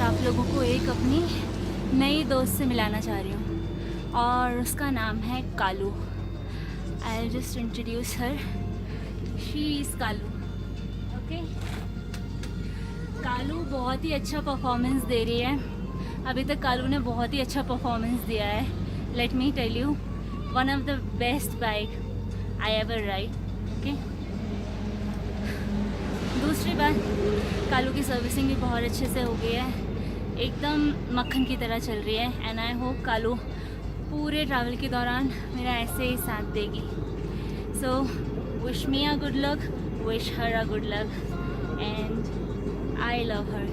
आप लोगों को एक अपनी नई दोस्त से मिलाना चाह रही हूँ और उसका नाम है Kalu. I just introduce her, she is Kalu. Okay, Kalu बहुत ही अच्छा परफॉर्मेंस दे रही है। अभी तक कालू ने बहुत ही अच्छा परफॉर्मेंस दिया है। Let me tell you, one of the best bike I ever ride. Okay, दूसरी बात, कालू की सर्विसिंग भी बहुत अच्छे से हो गई है, एकदम मक्खन की तरह चल रही है। एंड आई होप कालू पूरे ट्रैवल के दौरान मेरा ऐसे ही साथ देगी। So wish me a good luck, wish her a good luck, and I love her.